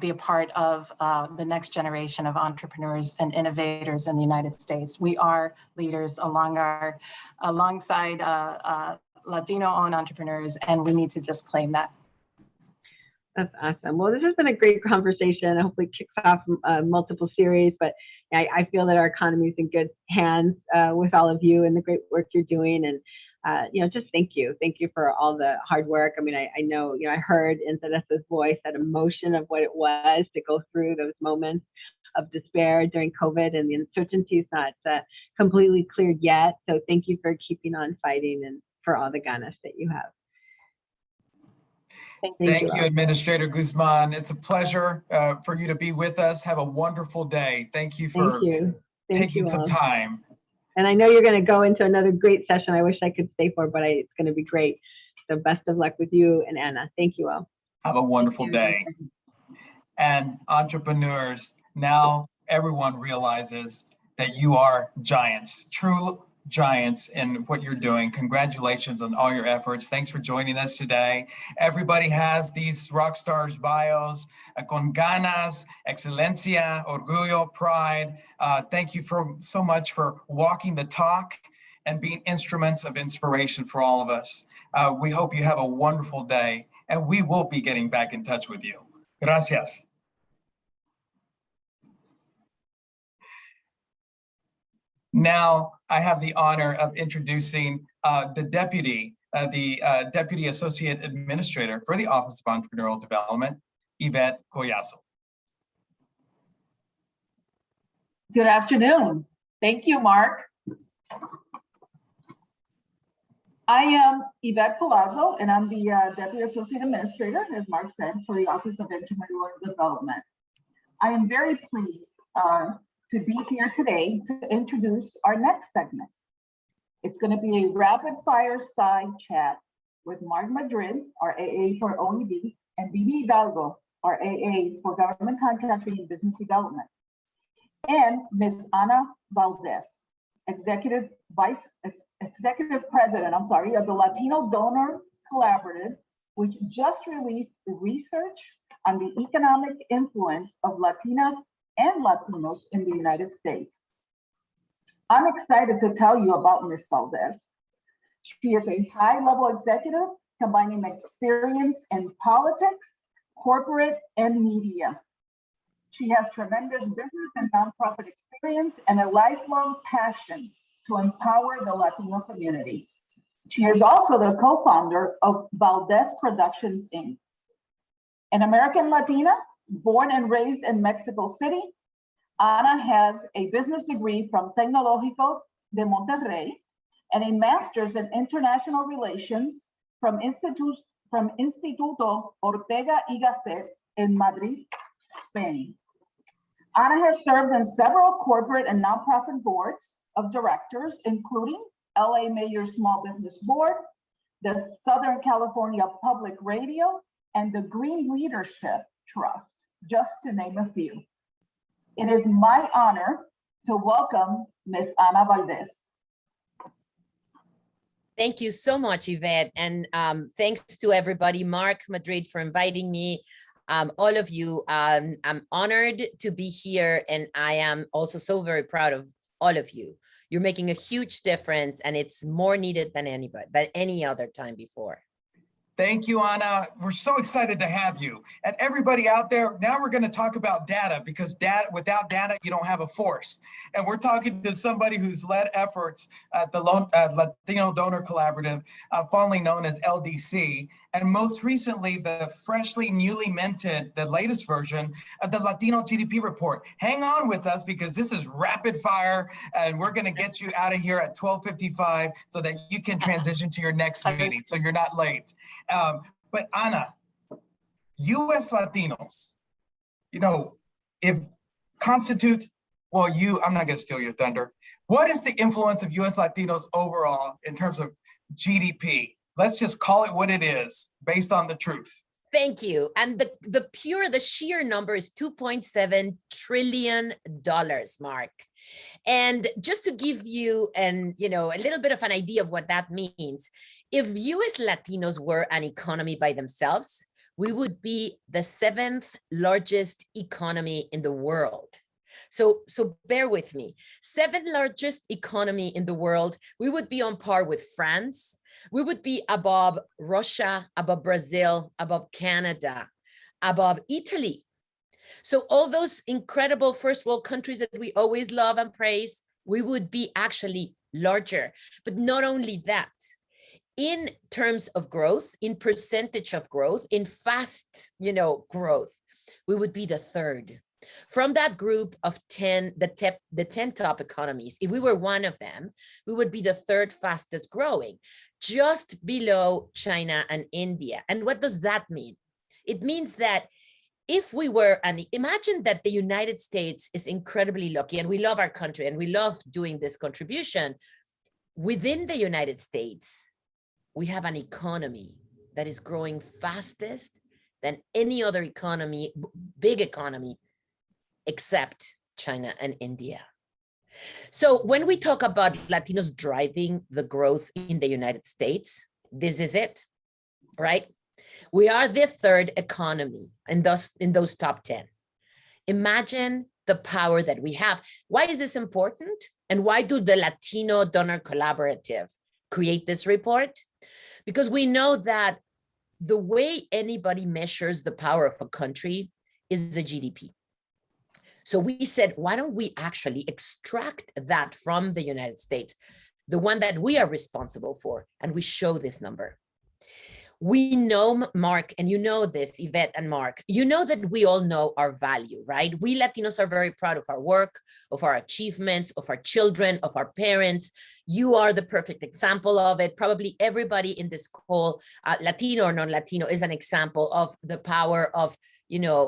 Speaker 2: be a part of the next generation of entrepreneurs and innovators in the United States. We are leaders alongside Latino-owned entrepreneurs, and we need to just claim that.
Speaker 3: That's awesome. Well, this has been a great conversation. Hopefully kicks off multiple series, but I feel that our economy is in good hands with all of you and the great work you're doing. And just thank you. Thank you for all the hard work. I mean, I know, I heard in Teresa's voice that emotion of what it was to go through those moments of despair during COVID, and the uncertainty is not completely cleared yet. So thank you for keeping on fighting and for all the ganas that you have.
Speaker 1: Thank you, Administrator Guzman. It's a pleasure for you to be with us. Have a wonderful day. Thank you for taking some time.
Speaker 3: And I know you're going to go into another great session. I wish I could stay for, but it's going to be great. So best of luck with you and Anna. Thank you all.
Speaker 1: Have a wonderful day. And entrepreneurs, now everyone realizes that you are giants, true giants in what you're doing. Congratulations on all your efforts. Thanks for joining us today. Everybody has these rock stars bios, con ganas, excelencia, orgullo, pride. Thank you so much for walking the talk and being instruments of inspiration for all of us. We hope you have a wonderful day, and we will be getting back in touch with you. Gracias. Now, I have the honor of introducing the Deputy Associate Administrator for the Office of Entrepreneurial Development, Yvette Collazo.
Speaker 8: Good afternoon. Thank you, Mark. I am Yvette Collazo, and I'm the Deputy Associate Administrator, as Mark said, for the Office of Entrepreneurial Development. I am very pleased to be here today to introduce our next segment. It's going to be a rapid fireside chat with Mark Madrid, our AA for OED, and Bibi Hidalgo, our AA for Government Contracting and Business Development, and Ms. Ana Valdez, Executive President of the Latino Donor Collaborative, which just released research on the economic influence of Latinas and Latinos in the United States. I'm excited to tell you about Ms. Valdez. She is a high-level executive combining experience in politics, corporate, and media. She has tremendous business and nonprofit experience and a lifelong passion to empower the Latino community. She is also the co-founder of Valdez Productions, Inc. An American Latina, born and raised in Mexico City, Ana has a business degree from Tecnológico de Monterrey and a master's in international relations from Instituto Ortega y Gasset in Madrid, Spain. Ana has served in several corporate and nonprofit boards of directors, including LA Mayor Small Business Board, the Southern California Public Radio, and the Green Leadership Trust, just to name a few. It is my honor to welcome Ms. Ana Valdez.
Speaker 9: Thank you so much, Yvette. And thanks to everybody, Mark Madrid, for inviting me. all of you. I'm honored to be here, and I am also so very proud of all of you. You're making a huge difference, and it's more needed than any other time before.
Speaker 1: Thank you, Ana. We're so excited to have you. And everybody out there, now we're going to talk about data, because without data, you don't have a force. And we're talking to somebody who's led efforts at the Latino Donor Collaborative, formerly known as LDC, and most recently, the newly minted, the latest version of the Latino GDP report. Hang on with us, because this is rapid fire, and we're going to get you out of here at 12:55 so that you can transition to your next meeting, so you're not late. But Ana, U.S. Latinos, if constitute, I'm not going to steal your thunder. What is the influence of U.S. Latinos overall in terms of GDP? Let's just call it what it is, based on the truth.
Speaker 9: Thank you. And the sheer number is $2.7 trillion, Mark. And just to give you a little bit of an idea of what that means, if US Latinos were an economy by themselves, we would be the 7th largest economy in the world. So bear with me. 7th largest economy in the world, we would be on par with France. We would be above Russia, above Brazil, above Canada, above Italy. So all those incredible first world countries that we always love and praise, we would be actually larger. But not only that, in terms of growth, in percentage of growth, in fast, growth, we would be the 3rd. From that group of 10, the 10 top economies, if we were one of them, we would be the 3rd fastest growing, just below China and India. And what does that mean? It means that if we were, imagine that the United States is incredibly lucky, and we love our country and we love doing this contribution. Within the United States, we have an economy that is growing fastest than any other economy, big economy, except China and India. So when we talk about Latinos driving the growth in the United States, this is it, right? We are the 3rd economy in those top 10. Imagine the power that we have. Why is this important? And why do the Latino Donor Collaborative create this report? Because we know that the way anybody measures the power of a country is the GDP. So we said, why don't we actually extract that from the United States, the one that we are responsible for, and we show this number. We know, Mark, and you know this, Yvette and Mark, you know that we all know our value, right? We Latinos are very proud of our work, of our achievements, of our children, of our parents. You are the perfect example of it. Probably everybody in this call, Latino or non-Latino, is an example of the power of,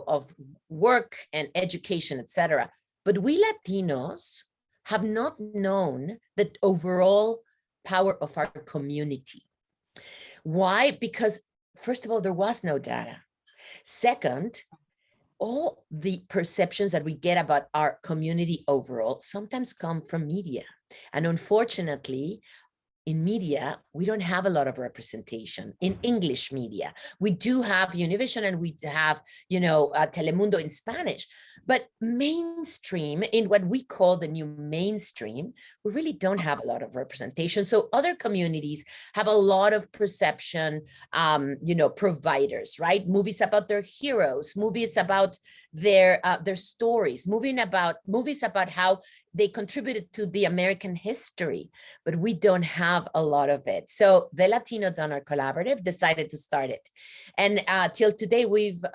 Speaker 9: of work and education, etc. But we Latinos have not known the overall power of our community. Why? Because first of all, there was no data. Second, all the perceptions that we get about our community overall sometimes come from media. And unfortunately, in media, we don't have a lot of representation. In English media, we do have Univision and we have, Telemundo in Spanish. But mainstream, in what we call the new mainstream, we really don't have a lot of representation. So other communities have a lot of perception, providers, right? Movies about their heroes, movies about their stories, movies about how they contributed to the American history, but we don't have a lot of it. So the Latino Donor Collaborative decided to start it. And till today, we've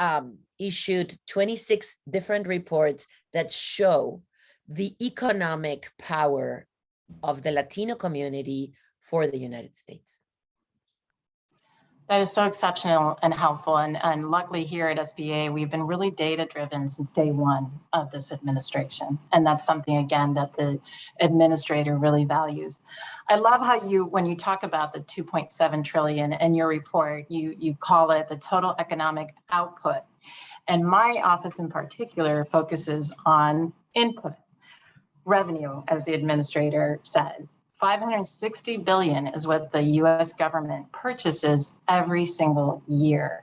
Speaker 9: issued 26 different reports that show the economic power of the Latino community for the United States.
Speaker 2: That is so exceptional and helpful. And luckily here at SBA, we've been really data-driven since day one of this administration. And that's something, again, that the administrator really values. I love how when you talk about the 2.7 trillion in your report, you call it the total economic output. And my office in particular focuses on input, revenue, as the administrator said. 560 billion is what the US government purchases every single year.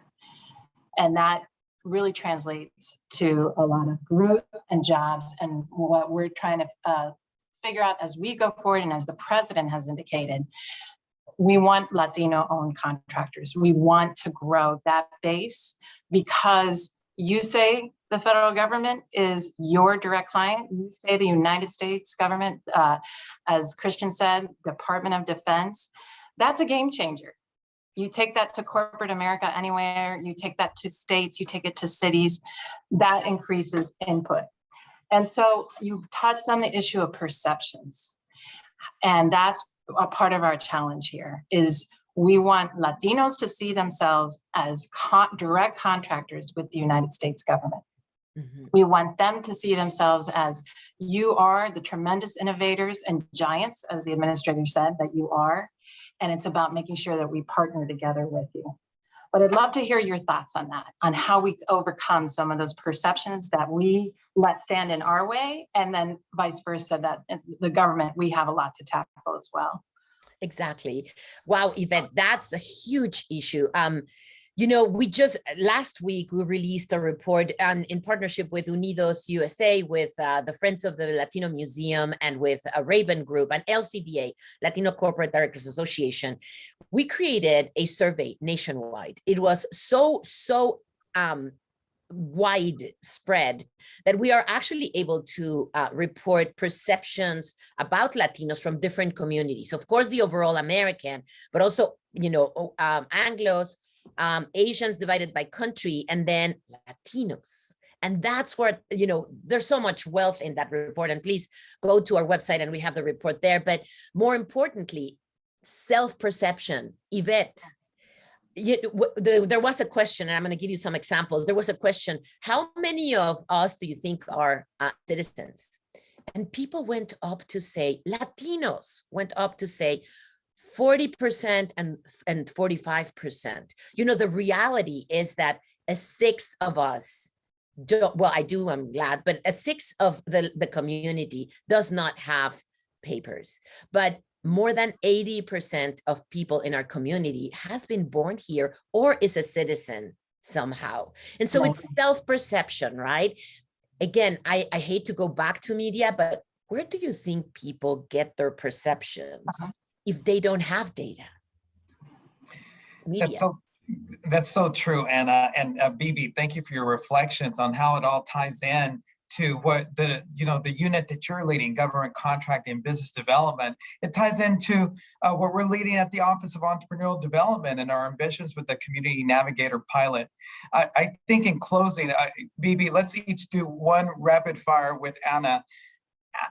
Speaker 2: And that really translates to a lot of growth and jobs. And what we're trying to figure out as we go forward, and as the president has indicated, we want Latino-owned contractors. We want to grow that base, because you say the federal government is your direct client. You say the United States government, as Christian said, Department of Defense. That's a game changer. You take that to corporate America anywhere, you take that to states, you take it to cities, that increases input. And so you touched on the issue of perceptions. And that's a part of our challenge here, is we want Latinos to see themselves as direct contractors with the United States government. Mm-hmm. We want them to see themselves as, you are the tremendous innovators and giants, as the administrator said, that you are. And it's about making sure that we partner together with you. But I'd love to hear your thoughts on that, on how we overcome some of those perceptions that we let stand in our way, and then vice versa, that the government, we have a lot to tackle as well.
Speaker 9: Exactly. Wow, Yvette, that's a huge issue. You know, we just, last week, we released a report in partnership with Unidos USA, with the Friends of the Latino Museum, and with a Raven Group and LCDA, Latino Corporate Directors Association. We created a survey nationwide. It was so widespread that we are actually able to report perceptions about Latinos from different communities. Of course, the overall American, but also, you know, Anglos, Asians divided by country, and then Latinos. And that's where, you know, there's so much wealth in that report. And please go to our website and we have the report there. But more importantly, self-perception. Yvette, there was a question, and I'm going to give you some examples. There was a question, how many of us do you think are citizens? And people went up to say, Latinos went up to say 40% and 45%. You know, the reality is that a sixth of us don't, well, I'm glad, but a sixth of the community does not have papers. But more than 80% of people in our community has been born here or is a citizen somehow. And so it's self-perception, right? Again, I hate to go back to media, but where do you think people get their perceptions if they don't have data? It's media.
Speaker 1: That's so true, Anna. And Bibi, thank you for your reflections on how it all ties in to what the unit that you're leading, government contracting and business development. It ties into what we're leading at the Office of Entrepreneurial Development and our ambitions with the Community Navigator pilot. I think in closing, Bibi, let's each do one rapid fire with Anna.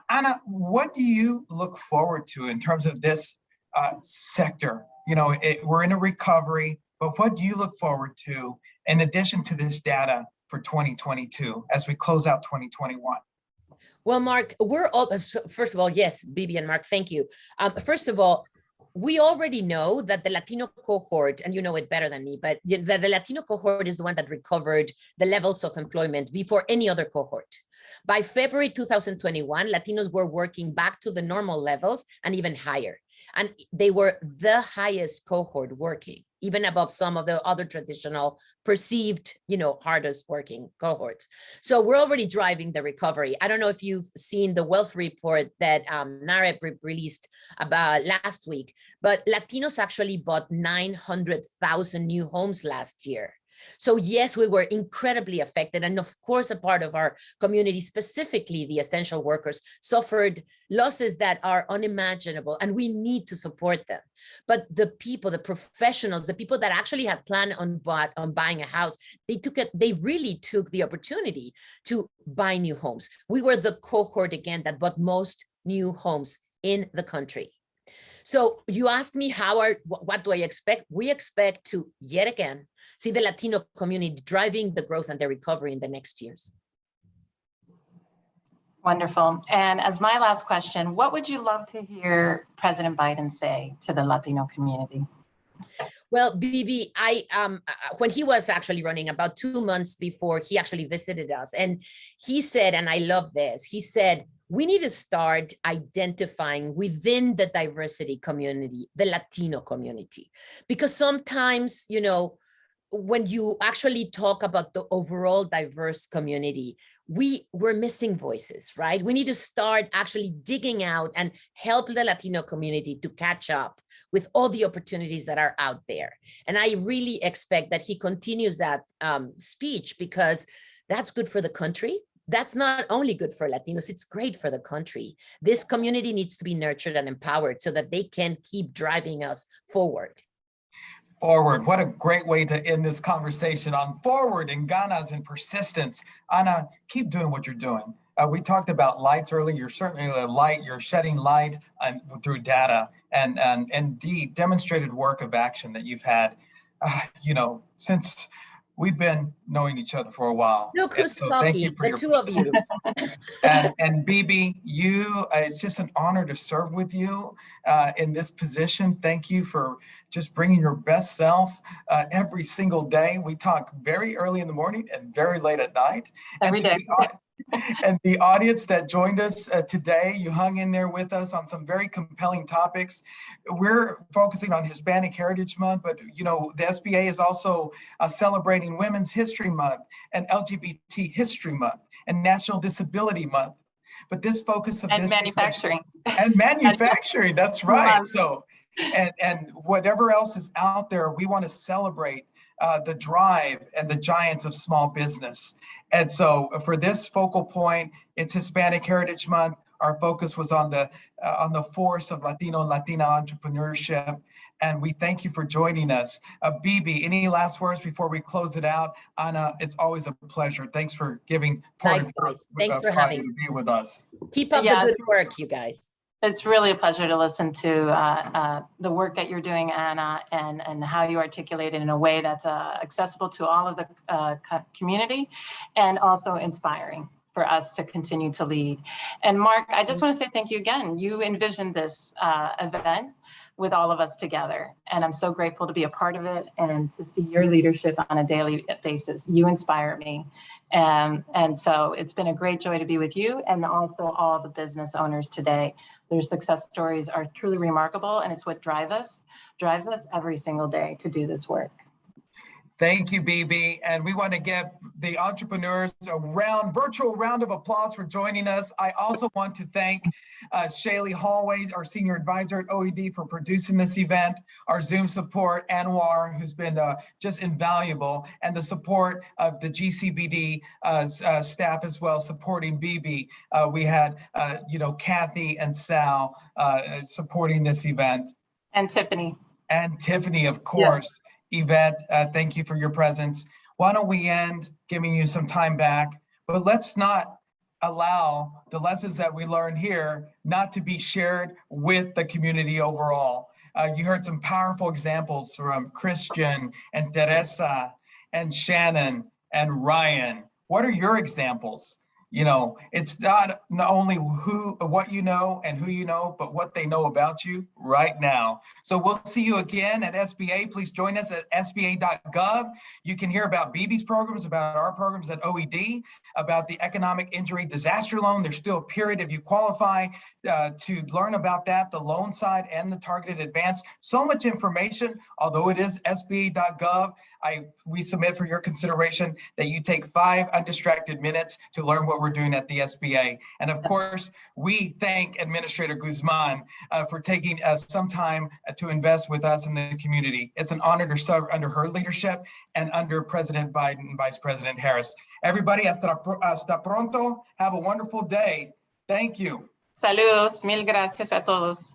Speaker 1: Anna, what do you look forward to in terms of this sector? You know, we're in a recovery, but what do you look forward to in addition to this data for 2022 as we close out 2021?
Speaker 9: Well, Mark, we're all, first of all, yes, Bibi and Mark, thank you. First of all, we already know that the Latino cohort, and you know it better than me, but the Latino cohort is the one that recovered the levels of employment before any other cohort. By February 2021, Latinos were working back to the normal levels and even higher. And they were the highest cohort working, even above some of the other traditional perceived, hardest working cohorts. So we're already driving the recovery. I don't know if you've seen the wealth report that NAREP released about last week, but Latinos actually bought 900,000 new homes last year. So yes, we were incredibly affected. And of course, a part of our community, specifically the essential workers, suffered losses that are unimaginable, and we need to support them. But the people, the professionals, the people that actually had planned on buying a house, they really took the opportunity to buy new homes. We were the cohort, again, that bought most new homes in the country. So you asked me what do I expect? We expect to, yet again, see the Latino community driving the growth and the recovery in the next years.
Speaker 2: Wonderful. And as my last question, what would you love to hear President Biden say to the Latino community?
Speaker 9: Well, Bibi, when he was actually running about 2 months before, he actually visited us, and he said, and I love this, he said, we need to start identifying within the diversity community, the Latino community, because sometimes, when you actually talk about the overall diverse community, we're missing voices, right? We need to start actually digging out and help the Latino community to catch up with all the opportunities that are out there. And I really expect that he continues that speech, because that's good for the country. That's not only good for Latinos, it's great for the country. This community needs to be nurtured and empowered so that they can keep driving us forward.
Speaker 1: Forward. What a great way to end this conversation on forward and ganas and persistence. Ana, keep doing what you're doing. We talked about lights earlier. You're certainly a light. You're shedding light through data and the demonstrated work of action that you've had, since we've been knowing each other for a while.
Speaker 9: Look who's
Speaker 1: so
Speaker 9: talking, the two of you.
Speaker 1: And Bibi, it's just an honor to serve with you in this position. Thank you for just bringing your best self every single day. We talk very early in the morning and very late at night.
Speaker 2: Every day.
Speaker 1: And the audience that joined us today, you hung in there with us on some very compelling topics. We're focusing on Hispanic Heritage Month, but the SBA is also celebrating Women's History Month and LGBT History Month and National Disability Month. But this focus of this
Speaker 2: manufacturing.
Speaker 1: And manufacturing, that's right. So, and whatever else is out there, we want to celebrate the drive and the giants of small business. And so for this focal point, it's Hispanic Heritage Month. Our focus was on the force of Latino and Latina entrepreneurship. And we thank you for joining us. Bibi, any last words before we close it out? Ana, it's always a pleasure. Thanks for giving part of your,
Speaker 9: thanks for having
Speaker 1: to be with us.
Speaker 9: Keep up the good work, you guys.
Speaker 2: It's really a pleasure to listen to the work that you're doing, Ana, and how you articulate it in a way that's accessible to all of the community and also inspiring for us to continue to lead. And Mark, I just want to say thank you again. You envisioned this event with all of us together, and I'm so grateful to be a part of it and to see your leadership on a daily basis. You inspire me. And so it's been a great joy to be with you and also all the business owners today. Their success stories are truly remarkable, and it's what drives us every single day to do this work.
Speaker 1: Thank you, Bibi. And we want to give the entrepreneurs a virtual round of applause for joining us. I also want to thank Shaylee Hallway, our senior advisor at OED, for producing this event, our Zoom support, Anwar, who's been just invaluable, and the support of the GCBD staff as well, supporting Bibi. We had, Kathy and Sal supporting this event.
Speaker 2: And Tiffany.
Speaker 1: And Tiffany, of course. Yeah. Yvette, thank you for your presence. Why don't we end giving you some time back, but let's not allow the lessons that we learned here not to be shared with the community overall. You heard some powerful examples from Christian and Teresa and Shannon and Ryan. What are your examples? It's not only what you know and who you know, but what they know about you right now. So we'll see you again at SBA. Please join us at sba.gov. You can hear about Bibi's programs, about our programs at OED, about the economic injury disaster loan. There's still a period if you qualify to learn about that, the loan side and the targeted advance. So much information, although it is sba.gov. We submit for your consideration that you take 5 undistracted minutes to learn what we're doing at the SBA. And of course, we thank Administrator Guzman for taking some time to invest with us in the community. It's an honor to serve under her leadership and under President Biden and Vice President Harris. Everybody, hasta pronto. Have a wonderful day. Thank you.
Speaker 2: Saludos. Mil gracias a todos.